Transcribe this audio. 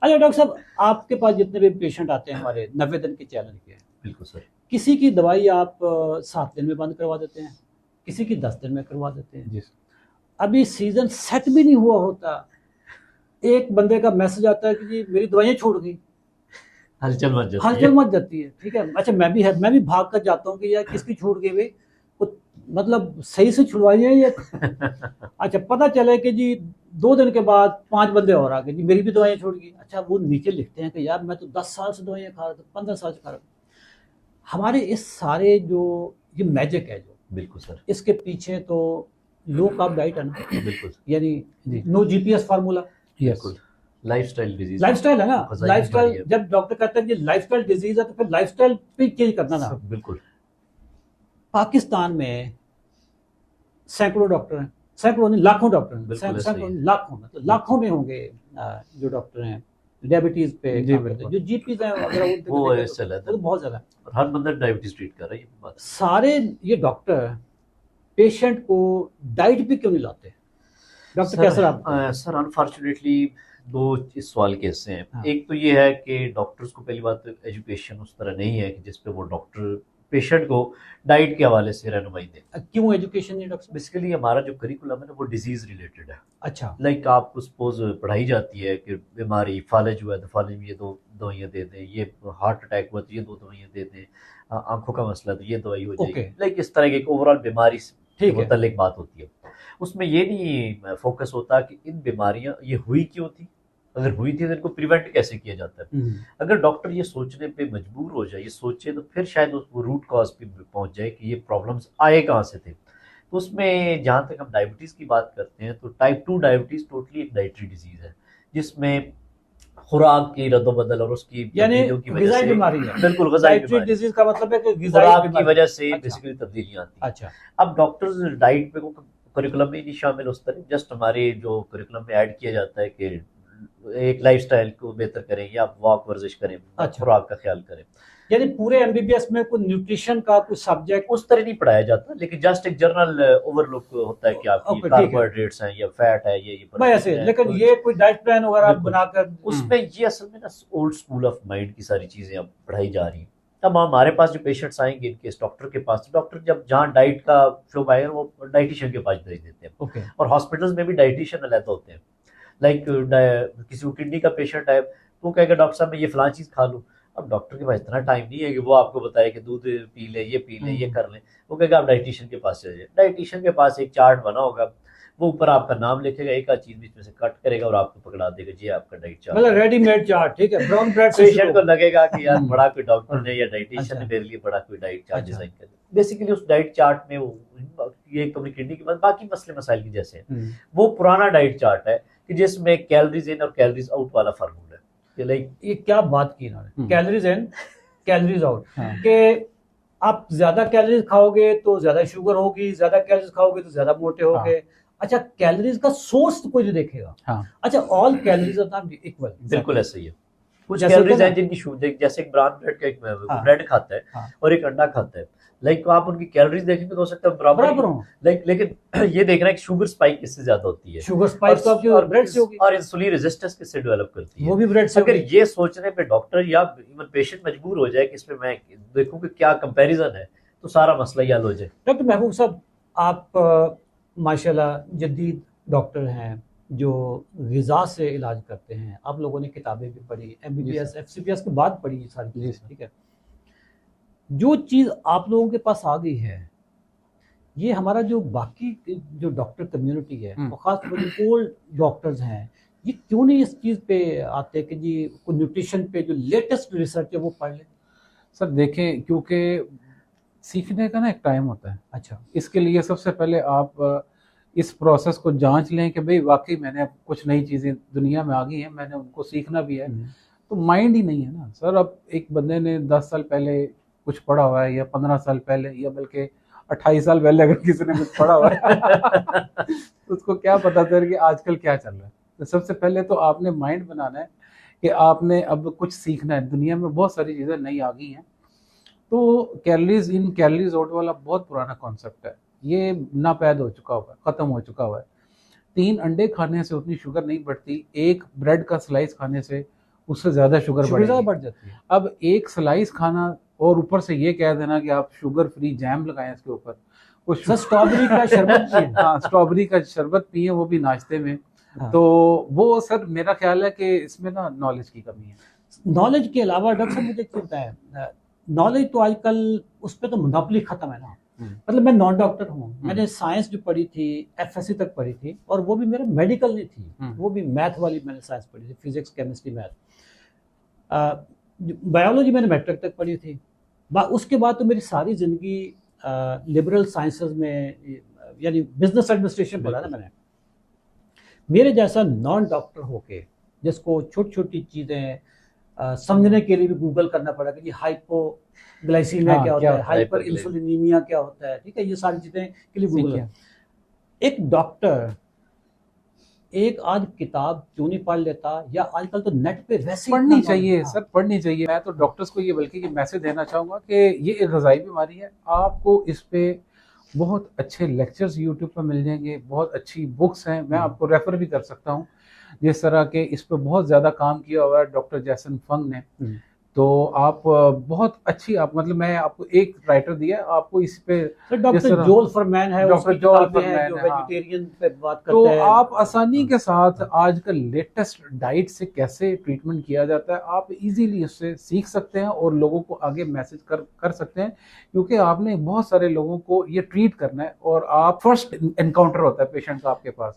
अच्छा डॉक्टर साहब, आपके पास जितने भी पेशेंट आते हैं हमारे 90 दिन के चैलेंज के, बिल्कुल सर। किसी की दवाई आप 7 दिन में बंद करवा देते हैं, किसी की 10 दिन में करवा देते हैं। जी सर। अभी सीजन सेट भी नहीं हुआ होता, एक बंदे का मैसेज आता है कि जी मेरी दवाइयाँ छूट गई, हलचल मच जाती है। हलचल मच जाती है। ठीक है, अच्छा मैं भी भाग कर जाता हूँ कि यार किसकी छूट गई भाई, मतलब सही से छुड़वाई है ये। अच्छा पता चले कि जी 2 दिन के बाद 5 बंदे और आ गए जी मेरी भी दवाइयाँ छूट गई। अच्छा वो नीचे लिखते हैं कि यार मैं तो 10 साल से दवाइयाँ खा रहा था, 15 साल से खा रहा था। हमारे इस सारे जो ये मैजिक है जो, बिल्कुल सर। इसके पीछे तो लो कार्ब डाइट है ना, बिल्कुल यानी जी। नो जीपीएस फार्मूला, बिल्कुल लाइफस्टाइल डिजीज, लाइफस्टाइल है ना। ग़िज़ाई लाइफस्टाइल, बीमारी है। जब डॉक्टर कहते हैं कि लाइफस्टाइल डिजीज है तो फिर लाइफस्टाइल पे चेंज करना ना। बिल्कुल। पाकिस्तान में सैकड़ों डॉक्टर हैं, सैकड़ों नहीं लाखों डॉक्टर हैं, बिल्कुल ऐसा ही सैकड़ों है। लाखों, मतलब लाखों में होंगे जो डॉक्टर हैं डायबिटीज पे जी, काम करते हैं। बिल्कुल। जो जीपीज हैं अगर उनके वो देखें ऐसा है तो वो बहुत ज्यादा है। और हर बंदा डायबिटीज ट्रीट कर रहा है, ये बात। सारे ये डॉक्टर पेशेंट को डाइट पे क्यों नहीं लाते डॉक्टर? कैसे आप सर अनफॉर्चुनेटली दो इस सवाल के हिस्से हैं। हाँ। एक तो ये है कि डॉक्टर्स को पहली बात तो एजुकेशन उस तरह नहीं है कि जिसपे वो डॉक्टर पेशेंट को डाइट के हवाले से रहनुमाई दे। क्यों एजुकेशन नहीं डॉक्टर? बेसिकली हमारा जो करिकुलम है ना वो डिजीज रिलेटेड है। अच्छा, लाइक आपको सपोज पढ़ाई जाती है कि बीमारी फालिज हुआ है तो फालिज में ये 2 दवाइयाँ दे दें, ये हार्ट अटैक हुआ तो ये 2 दवाइयाँ दे दें, आंखों का मसला तो ये दवाई हो जाएगी। ओके। लाइक इस तरह की एक ओवरऑल बीमारी से ठीक है। मुतल्लिक बात होती है। उसमें ये नहीं फोकस होता कि इन बीमारियां ये हुई क्यों थी, अगर हुई थी तो इनको प्रिवेंट कैसे किया जाता है। अगर डॉक्टर ये सोचने पे मजबूर हो जाए, ये सोचे, तो फिर शायद वो रूट कॉज पे पहुंच जाए कि ये प्रॉब्लम्स आए कहाँ से थे। तो उसमें जहाँ तक हम डायबिटीज़ की बात करते हैं तो टाइप 2 डायबिटीज़ टोटली एक डाइटरी डिजीज़ है जिसमें खुराक की रद्दोबदल और उसकी यानी तब्दीलियों की वजह ग़िज़ाई से, बीमारी है। बिल्कुल ग़िज़ाई डाइटरी बीमारी, डिजीज का मतलब है कि ग़िज़ाई खुराक की बीमारी। वजह से अच्छा। बेसिकली तब्दीलियाँ आती हैं। अच्छा, अब डॉक्टर्स डाइट पे करिकुलम में नहीं शामिल उस तरह, जस्ट हमारे जो करिकुलम में ऐड किया जाता है कि एक लाइफस्टाइल को बेहतर करें या वॉक वर्जिश करें, अच्छा। खुराक का ख्याल करें। यानी पूरे एमबीबीएस में कोई न्यूट्रिशन का कोई सब्जेक्ट उस तरह नहीं पढ़ाया जाता, लेकिन जस्ट एक जनरल ओवरलुक होता है कि आपकी ओके, ठीक है। कार्बोहाइड्रेट्स हैं या फैट है, ये भाई ऐसे, प्रोटीन है। लेकिन ये कोई डाइट प्लान वगैरह बिल्कुल। बनाकर उसमें ये असल में ना ओल्ड स्कूल ऑफ माइंड की सारी चीजें अब पढ़ाई जा रही हैं। अब हमारे पास जो पेशेंट्स आएंगे इनके डॉक्टर के पास, डॉक्टर जब जहाँ डाइट का फ्लो आएगा वो डाइटिशियन के पास भेज देते हैं। ओके। और हॉस्पिटल्स में भी डाइटिशियन अलग होते हैं। लाइक किसी को किडनी का पेशेंट है तो वो कहेगा डॉक्टर साहब मैं ये फलां चीज़ खा लूँ। अब डॉक्टर के पास इतना टाइम नहीं है कि वो आपको बताए कि दूध पी ले, ये पी ले, ये कर ले। वो कहेगा आप डाइटिशियन के पास चले जाइए। डाइटिशियन के पास एक चार्ट बना होगा, वो ऊपर आपका नाम लिखेगा, एक आध चीज बीच में से कट करेगा और आपको पकड़ा देगा, जी आपका डाइट चार्ट, मतलब रेडीमेड चार्ट। ठीक है, ब्राउन ब्रेड से पेशेंट को लगेगा कि यार बड़ा कोई डॉक्टर ने या डाइटिशियन अच्छा। ने मेरे लिए बड़ा कोई डाइट चार्ट अच्छा। डिजाइन कर दिया। बेसिकली उस डाइट चार्ट में वो ये तो किडनी के बाद बाकी मसले मसाइल की जैसे हैं, वो पुराना डाइट चार्ट है कि जिसमें कैलोरीज इन और कैलोरीज आउट वाला फार्मूला है कि लाइक ये क्या बात की इन्होंने, कैलोरीज इन कैलोरीज आउट, हाँ। कि आप ज्यादा कैलोरीज खाओगे तो ज्यादा शुगर होगी, ज्यादा कैलोरीज खाओगे तो ज्यादा मोटे होगे। हाँ। अच्छा, कैलोरीज का सोर्स तो कोई नहीं देखेगा। हाँ। अच्छा, all calories are not equal. बिल्कुल ऐसे ही है। कुछ जैसे कैलोरीज होता है हैं जिनकी शुगर, जैसे एक ब्राउन ब्रेड का एक हाँ। ब्रेड खाता है हाँ। और एक अंडा खाता है, लाइक आप उनकी कैलोरीज देखेंगे तो हो सकता है बराबर हो। लाइक, लेकिन ये देखना है कि शुगर स्पाइक किससे ज्यादा होती है, शुगर स्पाइक तो आपकी ब्रेड से होगी और इंसुलिन रेजिस्टेंस किससे डेवलप करती है, वो भी ब्रेड से अगर होगी। ये सोचने पे डॉक्टर या इवन पेशेंट मजबूर हो जाए कि इसमें मैं देखूं कि क्या कंपैरिजन है, तो सारा मसला ही हल हो जाए। डॉक्टर महबूब साहब, आप माशाल्लाह जदीद डॉक्टर हैं जो ग़िज़ा से इलाज करते हैं। आप लोगों ने किताबें भी पढ़ी, एमबीबीएस एफसीपीएस के बाद पढ़ी ये सारी चीज़ें। ठीक है, जो चीज़ आप लोगों के पास आ गई है, ये हमारा जो बाकी जो डॉक्टर कम्युनिटी है, और ख़ासतौर पर ओल्ड डॉक्टर्स हैं, ये क्यों नहीं इस चीज़ पे आते कि जी न्यूट्रिशन पे जो लेटेस्ट रिसर्च है वो पढ़ लें? सर देखें, क्योंकि सीखने का ना एक टाइम होता है। अच्छा, इसके लिए सबसे पहले आप इस प्रोसेस को जांच लें कि भाई वाकई मैंने कुछ नई चीज़ें दुनिया में आ गई हैं, मैंने उनको सीखना भी है। तो माइंड ही नहीं है ना सर। अब एक बंदे ने 10 साल पहले कुछ पढ़ा हुआ है या 15 साल पहले या बल्कि 28 साल पहले अगर किसी ने कुछ पढ़ा हुआ है तो उसको क्या पता सर कि आजकल क्या चल रहा है। तो सबसे पहले तो आपने माइंड बनाना है कि आपने अब कुछ सीखना है। दुनिया में बहुत सारी चीज़ें नई आ गई हैं। तो कैलोरीज इन कैलोरीज आउट वाला बहुत पुराना कॉन्सेप्ट है, ये नापैद हो चुका हुआ है, ख़त्म हो चुका हुआ है। 3 अंडे खाने से उतनी शुगर नहीं बढ़ती, एक ब्रेड का स्लाइस खाने से उससे ज्यादा शुगर शुगर ज़्यादा बढ़ेगी। बढ़ जाती है। अब एक स्लाइस खाना और ऊपर से ये कह देना कि आप शुगर फ्री जैम लगाएं इसके ऊपर, वो सर स्ट्रॉबेरी का शरबत पिए। हाँ, स्ट्रॉबेरी का शरबत पिए, वो भी नाश्ते में। हाँ। तो वो सर मेरा ख्याल है कि इसमें ना नॉलेज की कमी है। नॉलेज के अलावा डॉक्टर साहब मुझे चिंता है, नॉलेज तो आजकल उस पर तो मोनोपोली खत्म है ना। मतलब मैं नॉन डॉक्टर हूँ, मैंने साइंस जो पढ़ी थी एफएससी तक पढ़ी थी, और वो भी मेरा मेडिकल नहीं थी, वो भी मैथ वाली मैंने साइंस पढ़ी थी, फिजिक्स केमिस्ट्री मैथ। बायोलॉजी मैंने मैट्रिक तक पढ़ी थी। उसके बाद तो मेरी सारी ज़िंदगी लिबरल साइंसेज में, यानी बिजनेस एडमिनिस्ट्रेशन पढ़ा ना मैंने। मेरे जैसा नॉन डॉक्टर होके जिसको छोटी छोटी चीज़ें समझने के लिए भी गूगल करना पड़ा कि हाइपोग्लाइसीमिया क्या होता है, हाइपर इंसुलिनीमिया क्या होता है, ठीक है, ये सारी चीज़ें के लिए गूगल। एक डॉक्टर एक आज किताब क्यों नहीं पढ़ लेता, या आजकल तो नेट पे वैसे पढ़नी चाहिए सर, पढ़नी चाहिए। मैं तो डॉक्टर्स को ये बल्कि ये मैसेज देना चाहूँगा कि ये एक ग़िज़ाई बीमारी है, आपको इस पे बहुत अच्छे लेक्चर्स यूट्यूब पर मिल जाएंगे, बहुत अच्छी बुक्स हैं, मैं आपको रेफ़र भी कर सकता हूँ। जिस तरह के इस पे बहुत ज़्यादा काम किया हुआ है डॉक्टर जैसन फंग ने, तो आप बहुत अच्छी, आप मतलब मैं आपको एक राइटर दिया, आपको इस पे डॉक्टर जोल फरमैन है, डॉक्टर जोल फरमैन जो वेजिटेरियन पे बात तो करते हैं। आप आसानी के साथ आजकल लेटेस्ट डाइट से कैसे ट्रीटमेंट किया जाता है आप इजीली उससे सीख सकते हैं और लोगों को आगे मैसेज कर सकते हैं, क्योंकि आपने बहुत सारे लोगों को ये ट्रीट करना है और आप फर्स्ट एनकाउंटर होता है पेशेंट का आपके पास।